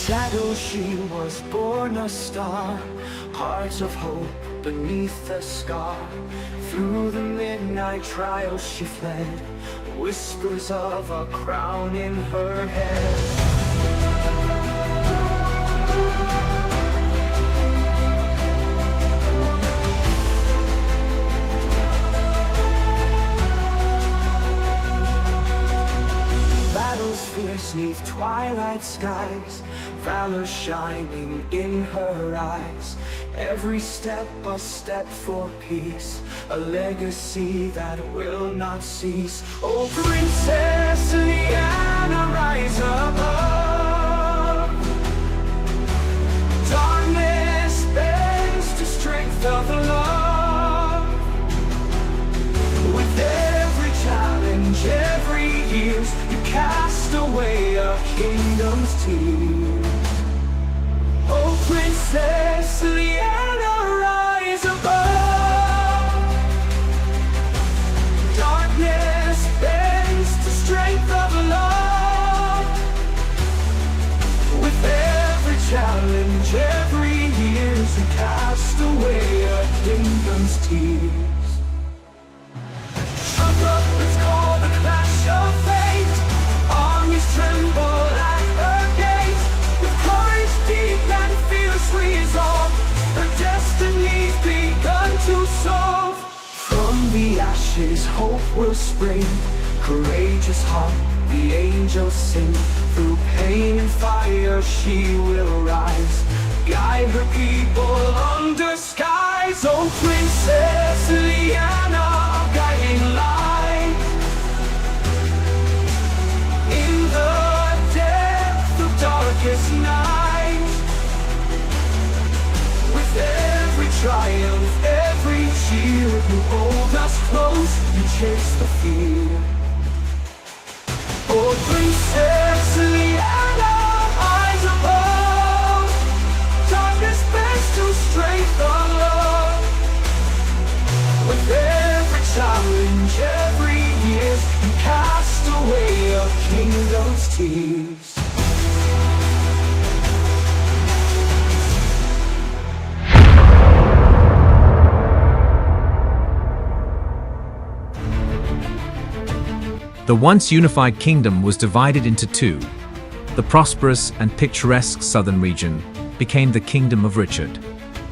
shadow she was born a star, hearts of hope beneath the scar. Through the midnight trials she fled, whispers of a crown in her head. Fierce 'neath twilight skies, valor shining in her eyes. Every step a step for peace, a legacy that will not cease. Oh, Princess Lyanna, rise above. Darkness bends to strength of love. With every challenge, every years, you cast away a kingdom's tears. Oh, Princess Leana, rise above. Darkness bends to strength of love. With every challenge, every years, you cast away a kingdom's tears. A trumpet's call, the clash of fate. Armies tremble at her gate. With courage deep and fierce resolve, her destiny's begun to solve. From the ashes hope will spring, courageous heart the angels sing. Through pain and fire she will rise, guide her people under skies. Oh, Princess Leana, guiding light. In the depth of darkest night, with every triumph, every cheer, you hold us close, you chase the fear. Oh, Princess Leana, eyes above. Darkness bends to strength of love. With every challenge, every year, you cast away a kingdom's tears. The once unified kingdom was divided into two. The prosperous and picturesque southern region became the kingdom of Richard,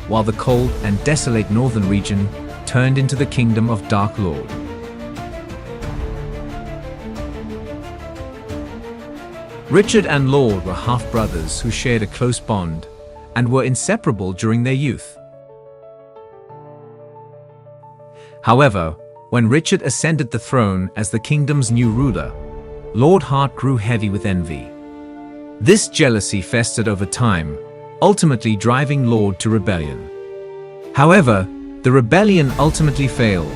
while the cold and desolate northern region turned into the kingdom of Dark Lord. Richard and Lord were half-brothers who shared a close bond and were inseparable during their youth. However, when Richard ascended the throne as the kingdom's new ruler, Lord's heart grew heavy with envy. This jealousy festered over time, ultimately driving Lord to rebellion. However, the rebellion ultimately failed,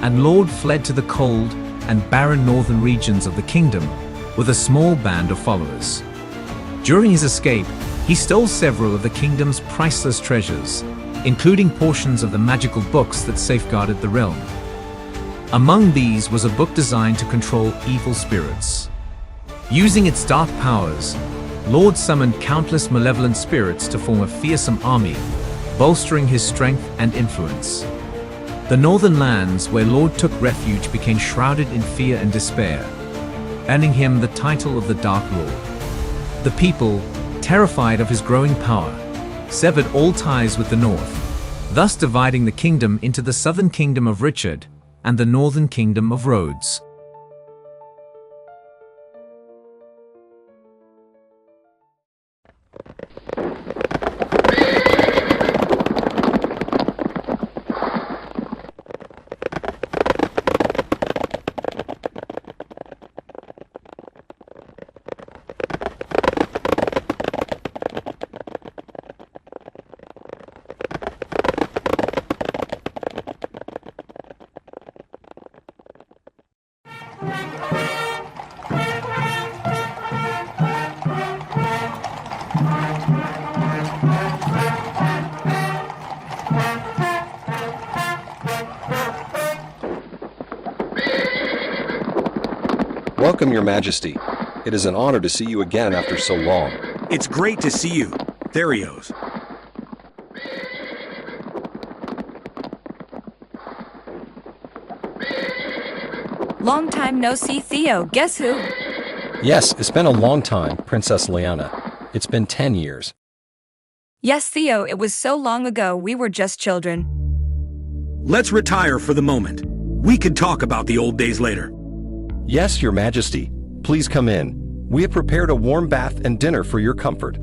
and Lord fled to the cold and barren northern regions of the kingdom with a small band of followers. During his escape, he stole several of the kingdom's priceless treasures, including portions of the magical books that safeguarded the realm. Among these was a book designed to control evil spirits. Using its dark powers, Lord summoned countless malevolent spirits to form a fearsome army, bolstering his strength and influence. The northern lands where Lord took refuge became shrouded in fear and despair, earning him the title of the Dark Lord. The people, terrified of his growing power, severed all ties with the north, thus dividing the kingdom into the southern kingdom of Richard and the northern kingdom of Rhodes. Welcome, Your Majesty. It is an honor to see you again after so long. It's great to see you, Theo's. Long time no see, Theo. Guess who? Yes, it's been a long time, Princess Lyanna. It's been 10 years. Yes, Theo, it was so long ago we were just children. Let's retire for the moment. We could talk about the old days later. Yes, Your Majesty. Please come in. We have prepared a warm bath and dinner for your comfort.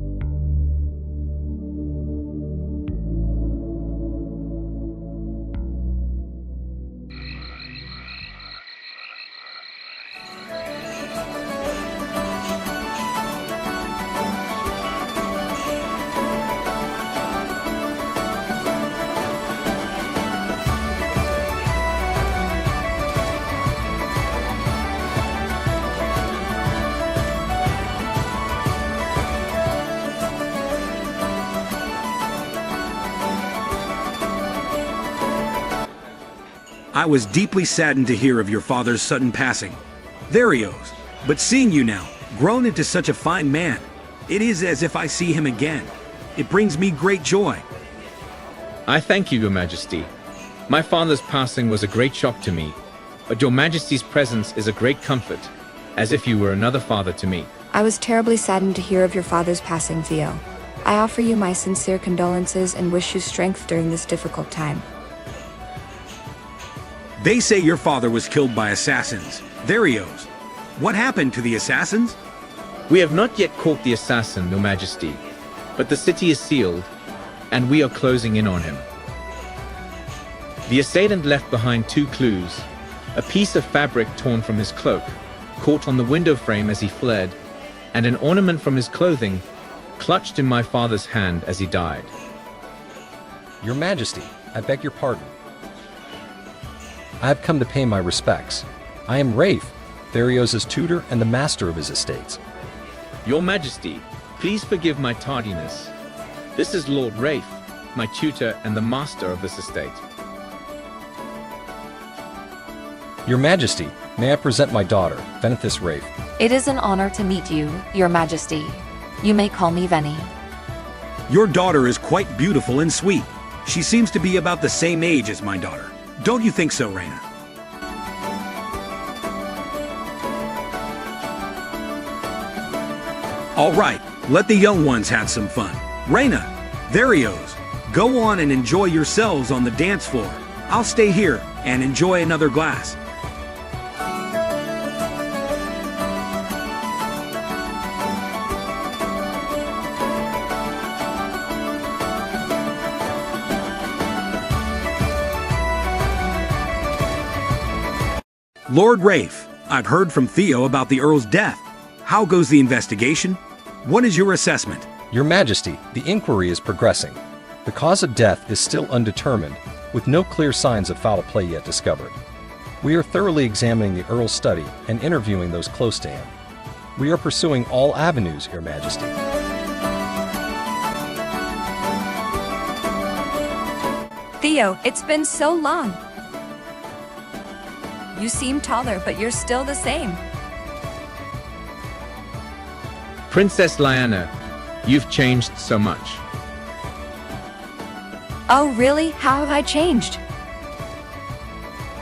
I was deeply saddened to hear of your father's sudden passing. Theo's. But seeing you now, grown into such a fine man, it is as if I see him again. It brings me great joy. I thank you, Your Majesty. My father's passing was a great shock to me, but Your Majesty's presence is a great comfort, as if you were another father to me. I was terribly saddened to hear of your father's passing, Theo. I offer you my sincere condolences and wish you strength during this difficult time. They say your father was killed by assassins. Theo's. What happened to the assassins? We have not yet caught the assassin, Your Majesty, but the city is sealed, and we are closing in on him. The assailant left behind 2 clues: a piece of fabric torn from his cloak, caught on the window frame as he fled, and an ornament from his clothing, clutched in my father's hand as he died. Your Majesty, I beg your pardon. I have come to pay my respects. I am Rafe, Theo's tutor and the master of his estates. Your Majesty, please forgive my tardiness. This is Lord Raphel, my tutor and the master of this estate. Your Majesty, may I present my daughter, Venethis Rafe. It is an honor to meet you, Your Majesty. You may call me Venny. Your daughter is quite beautiful and sweet. She seems to be about the same age as my daughter. Don't you think so, Raina? All right, let the young ones have some fun. Raina, Theo's, go on and enjoy yourselves on the dance floor. I'll stay here and enjoy another glass. Lord Raphel, I've heard from Theo about the Earl's death. How goes the investigation? What is your assessment? Your Majesty, the inquiry is progressing. The cause of death is still undetermined, with no clear signs of foul play yet discovered. We are thoroughly examining the Earl's study and interviewing those close to him. We are pursuing all avenues, Your Majesty. Theo, it's been so long. You seem taller, but you're still the same. Princess Lyanna, you've changed so much. Oh, really? How have I changed?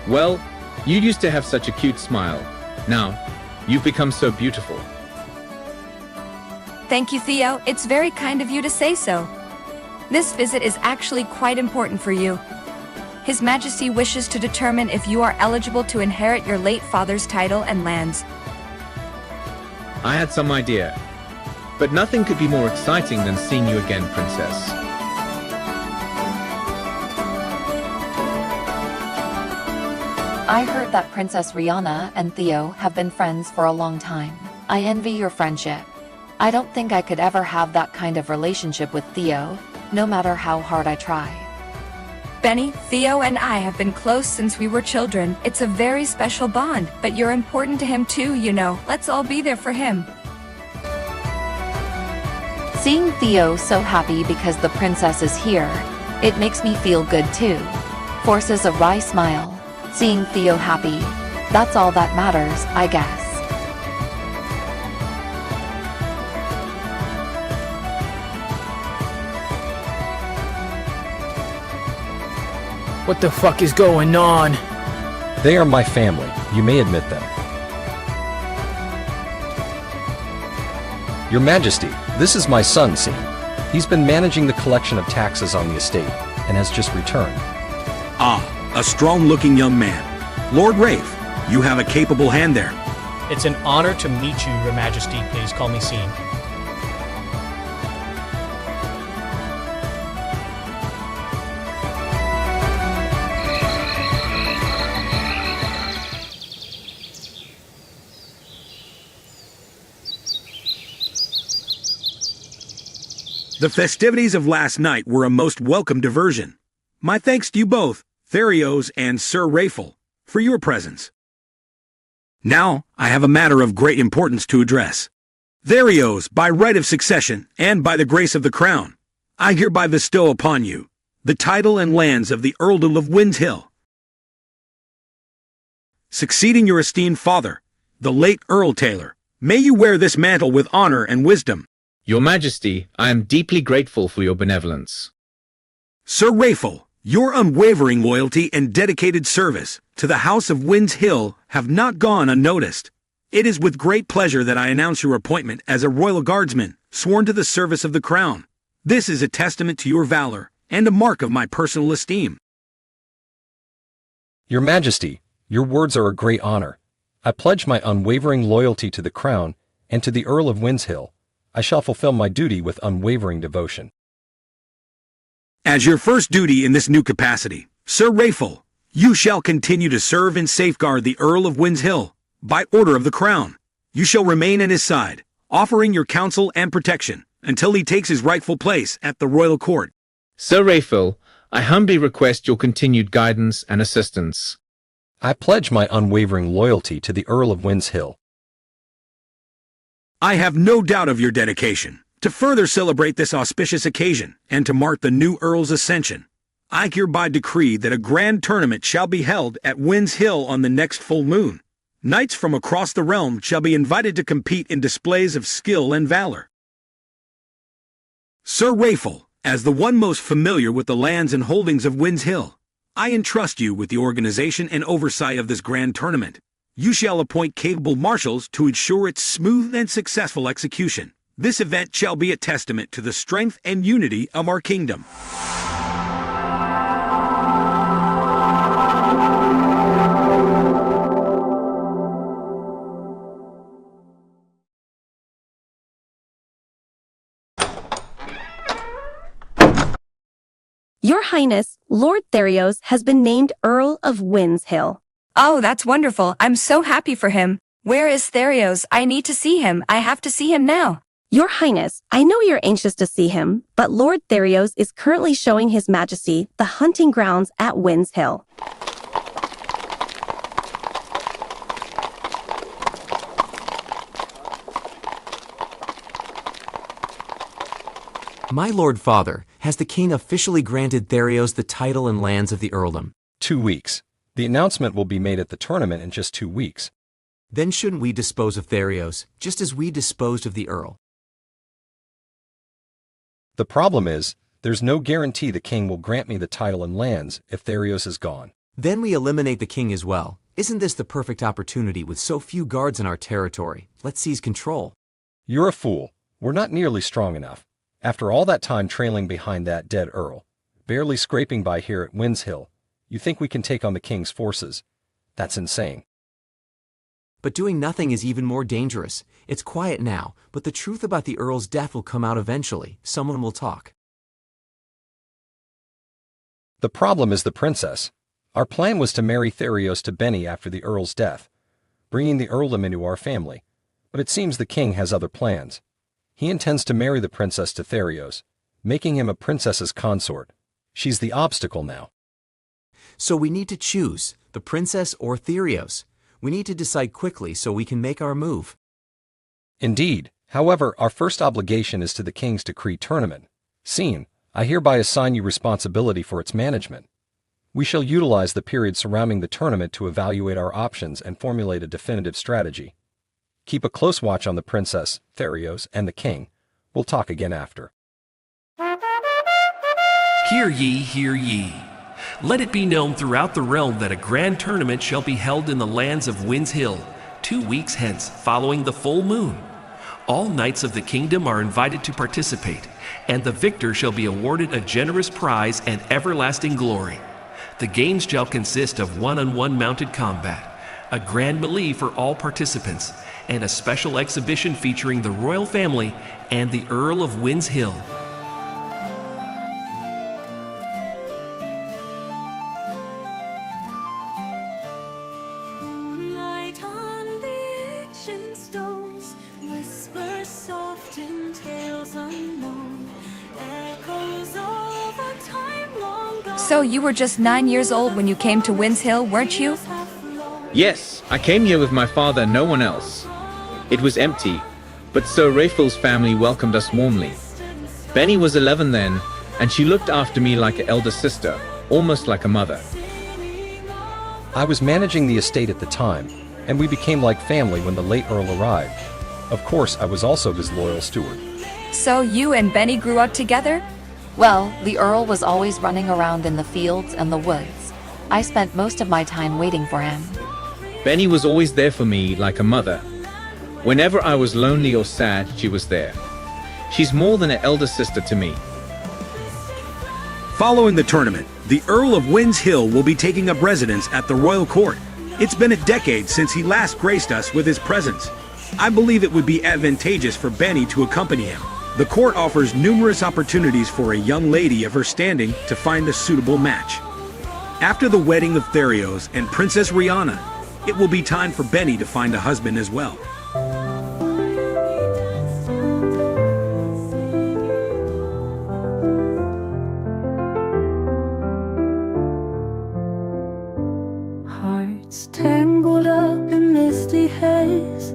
Well, you used to have such a cute smile. Now, you've become so beautiful. Thank you, Theo. It's very kind of you to say so. This visit is actually quite important for you. His Majesty wishes to determine if you are eligible to inherit your late father's title and lands. I had some idea, but nothing could be more exciting than seeing you again, Princess. I heard that Princess Rihanna and Theo have been friends for a long time. I envy your friendship. I don't think I could ever have that kind of relationship with Theo, no matter how hard I try. Benny, Theo and I have been close since we were children. It's a very special bond, but you're important to him too, you know. Let's all be there for him. Seeing Theo so happy because the princess is here, it makes me feel good too. Forces a wry smile. Seeing Theo happy, that's all that matters, I guess. What the fuck is going on? They are my family. You may admit them. Your Majesty, this is my son, Scene. He's been managing the collection of taxes on the estate and has just returned. Ah, a strong-looking young man. Lord Raphel, you have a capable hand there. It's an honor to meet you, Your Majesty. Please call me Scene. The festivities of last night were a most welcome diversion. My thanks to you both, Theo and Sir Raphel, for your presence. Now, I have a matter of great importance to address. Theo, by right of succession, and by the grace of the crown, I hereby bestow upon you the title and lands of the Earl of Wintz Hill. Succeeding your esteemed father, the late Earl Taylor, may you wear this mantle with honor and wisdom. Your Majesty, I am deeply grateful for your benevolence. Sir Raphel, your unwavering loyalty and dedicated service to the House of Wintz Hill have not gone unnoticed. It is with great pleasure that I announce your appointment as a royal guardsman, sworn to the service of the crown. This is a testament to your valor and a mark of my personal esteem. Your Majesty, your words are a great honor. I pledge my unwavering loyalty to the crown and to the Earl of Wintz Hill. I shall fulfill my duty with unwavering devotion. As your first duty in this new capacity, Sir Raphel, you shall continue to serve and safeguard the Earl of Wintz Hill. By order of the crown, you shall remain at his side, offering your counsel and protection until he takes his rightful place at the royal court. Sir Raphel, I humbly request your continued guidance and assistance. I pledge my unwavering loyalty to the Earl of Wintz Hill. I have no doubt of your dedication. To further celebrate this auspicious occasion and to mark the new Earl's ascension, I hereby decree that a grand tournament shall be held at Wintz Hill on the next full moon. Knights from across the realm shall be invited to compete in displays of skill and valor. Sir Raphel, as the one most familiar with the lands and holdings of Wintz Hill, I entrust you with the organization and oversight of this grand tournament. You shall appoint capable marshals to ensure its smooth and successful execution. This event shall be a testament to the strength and unity of our kingdom. Your Highness, Lord Theo has been named Earl of Wintz Hill. Oh, that's wonderful. I'm so happy for him. Where is Theo? I need to see him. I have to see him now. Your Highness, I know you're anxious to see him, but Lord Theo is currently showing His Majesty the hunting grounds at Wintz Hill. My Lord Father, has the King officially granted Theo the title and lands of the earldom? 2 weeks. The announcement will be made at the tournament in just 2 weeks. Then shouldn't we dispose of Theo, just as we disposed of the Earl? The problem is, there's no guarantee the king will grant me the title and lands if Theo is gone. Then we eliminate the king as well. Isn't this the perfect opportunity with so few guards in our territory? Let's seize control. You're a fool. We're not nearly strong enough. After all that time trailing behind that dead Earl, barely scraping by here at Wintz Hill, you think we can take on the king's forces? That's insane. But doing nothing is even more dangerous. It's quiet now, but the truth about the Earl's death will come out eventually. Someone will talk. The problem is the princess. Our plan was to marry Theo to Benny after the Earl's death, bringing the earldom into our family. But it seems the king has other plans. He intends to marry the princess to Theo, making him a princess's consort. She's the obstacle now. So we need to choose, the princess or Theo. We need to decide quickly so we can make our move. Indeed. However, our first obligation is to the king's decree tournament. Scene, I hereby assign you responsibility for its management. We shall utilize the period surrounding the tournament to evaluate our options and formulate a definitive strategy. Keep a close watch on the princess, Theo, and the king. We'll talk again after. Hear ye, hear ye. Let it be known throughout the realm that a grand tournament shall be held in the lands of Wintz Hill, 2 weeks hence, following the full moon. All knights of the kingdom are invited to participate, and the victor shall be awarded a generous prize and everlasting glory. The games shall consist of one-on-one mounted combat, a grand melee for all participants, and a special exhibition featuring the royal family and the Earl of Wintz Hill. So you were just 9 years old when you came to Wintz Hill, weren't you? Yes, I came here with my father and no one else. It was empty, but Sir Raphel's family welcomed us warmly. Benny was 11 then, and she looked after me like an elder sister, almost like a mother. I was managing the estate at the time, and we became like family when the late Earl arrived. Of course, I was also his loyal steward. So you and Benny grew up together? Well, the Earl was always running around in the fields and the woods. I spent most of my time waiting for him. Benny was always there for me like a mother. Whenever I was lonely or sad, she was there. She's more than an elder sister to me. Following the tournament, the Earl of Wintz Hill will be taking up residence at the royal court. It's been a decade since he last graced us with his presence. I believe it would be advantageous for Benny to accompany him. The court offers numerous opportunities for a young lady of her standing to find a suitable match. After the wedding of Theo and Princess Lyanna, it will be time for Benny to find a husband as well. Hearts tangled up in misty haze,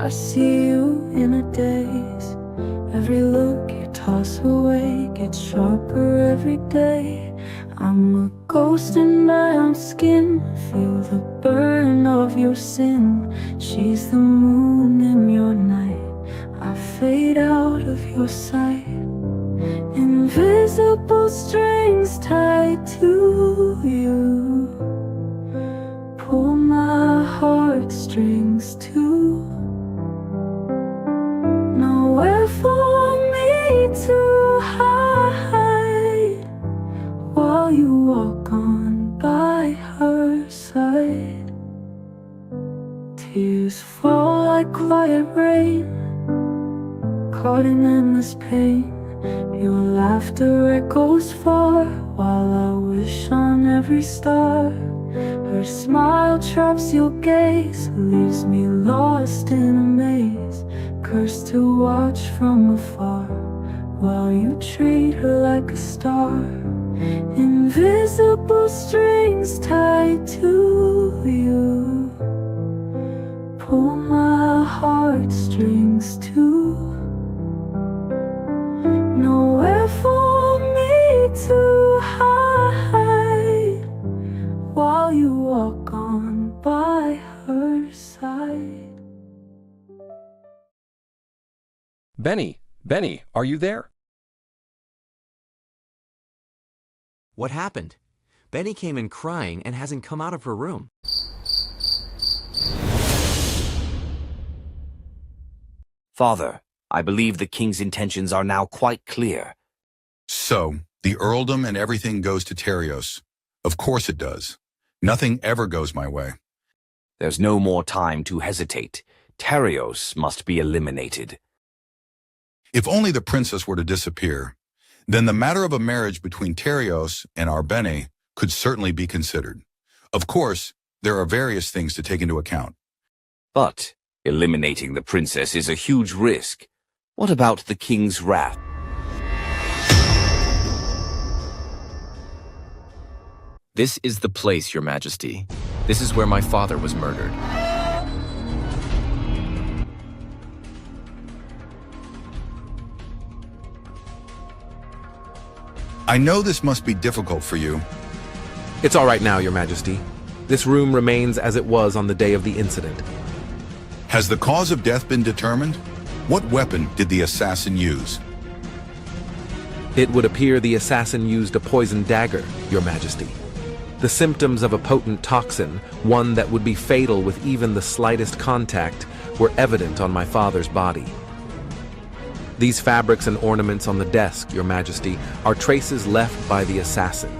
I see you in a daze. Every look you toss away gets sharper every day. I'm a ghost in my own skin, feel the burn of your sin. She's the moon in your night, I fade out of your sight. Invisible strings tied to you, pull my heartstrings too. Nowhere for me to hide while you walk on by her side. Tears fall like quiet rain, caught in endless pain. Your laughter echoes far while I wish on every star. Her smile traps your gaze, leaves me lost in a maze. Cursed to watch from afar while you treat her like a star. Invisible strings tied to you, pull my heartstrings too. Nowhere for me to hide while you walk on by her side. Benny, are you there? What happened? Benny came in crying and hasn't come out of her room. Father, I believe the king's intentions are now quite clear. So, the earldom and everything goes to Terios. Of course it does. Nothing ever goes my way. There's no more time to hesitate. Terios must be eliminated. If only the princess were to disappear, then the matter of a marriage between Terios and our Bene could certainly be considered. Of course, there are various things to take into account. But eliminating the princess is a huge risk. What about the king's wrath? This is the place, Your Majesty. This is where my father was murdered. I know this must be difficult for you. It's all right now, Your Majesty. This room remains as it was on the day of the incident. Has the cause of death been determined? What weapon did the assassin use? It would appear the assassin used a poisoned dagger, Your Majesty. The symptoms of a potent toxin, one that would be fatal with even the slightest contact, were evident on my father's body. These fabrics and ornaments on the desk, Your Majesty, are traces left by the assassin.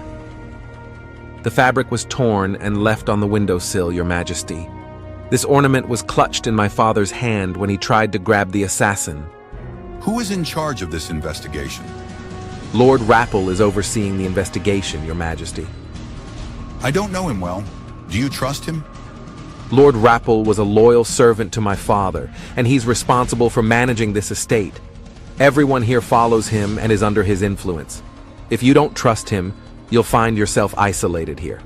The fabric was torn and left on the windowsill, Your Majesty. This ornament was clutched in my father's hand when he tried to grab the assassin. Who is in charge of this investigation? Lord Raphel is overseeing the investigation, Your Majesty. I don't know him well. Do you trust him? Lord Raphel was a loyal servant to my father, and he's responsible for managing this estate. Everyone here follows him and is under his influence. If you don't trust him, you'll find yourself isolated here.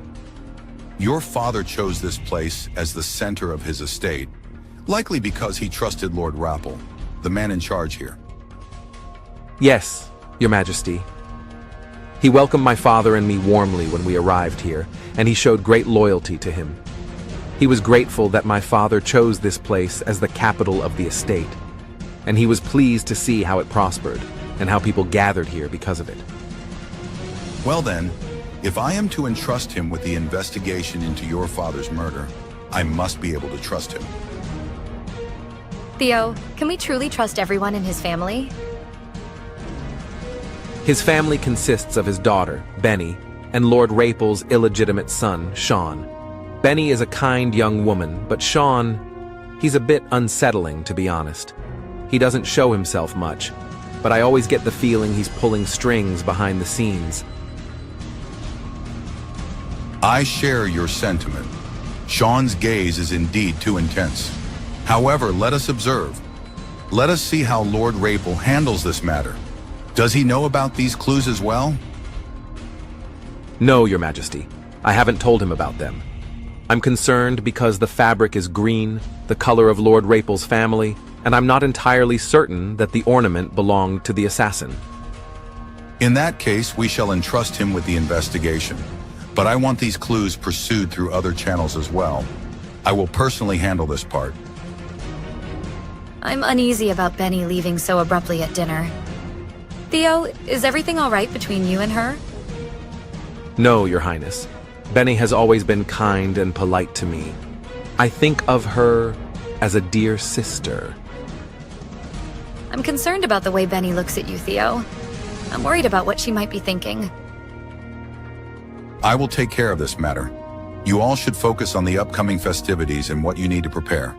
Your father chose this place as the center of his estate, likely because he trusted Lord Raphel, the man in charge here. Yes, Your Majesty. He welcomed my father and me warmly when we arrived here, and he showed great loyalty to him. He was grateful that my father chose this place as the capital of the estate, and he was pleased to see how it prospered and how people gathered here because of it. Well then, if I am to entrust him with the investigation into your father's murder, I must be able to trust him. Theo, can we truly trust everyone in his family? His family consists of his daughter, Benny, and Lord Raphel's illegitimate son, Sean. Benny is a kind young woman, but Sean, he's a bit unsettling, to be honest. He doesn't show himself much, but I always get the feeling he's pulling strings behind the scenes. I share your sentiment. Sean's gaze is indeed too intense. However, let us observe. Let us see how Lord Raphel handles this matter. Does he know about these clues as well? No, Your Majesty. I haven't told him about them. I'm concerned because the fabric is green, the color of Lord Raphel's family, and I'm not entirely certain that the ornament belonged to the assassin. In that case, we shall entrust him with the investigation. But I want these clues pursued through other channels as well. I will personally handle this part. I'm uneasy about Benny leaving so abruptly at dinner. Theo, is everything all right between you and her? No, Your Highness. Benny has always been kind and polite to me. I think of her as a dear sister. I'm concerned about the way Benny looks at you, Theo. I'm worried about what she might be thinking. I will take care of this matter. You all should focus on the upcoming festivities and what you need to prepare.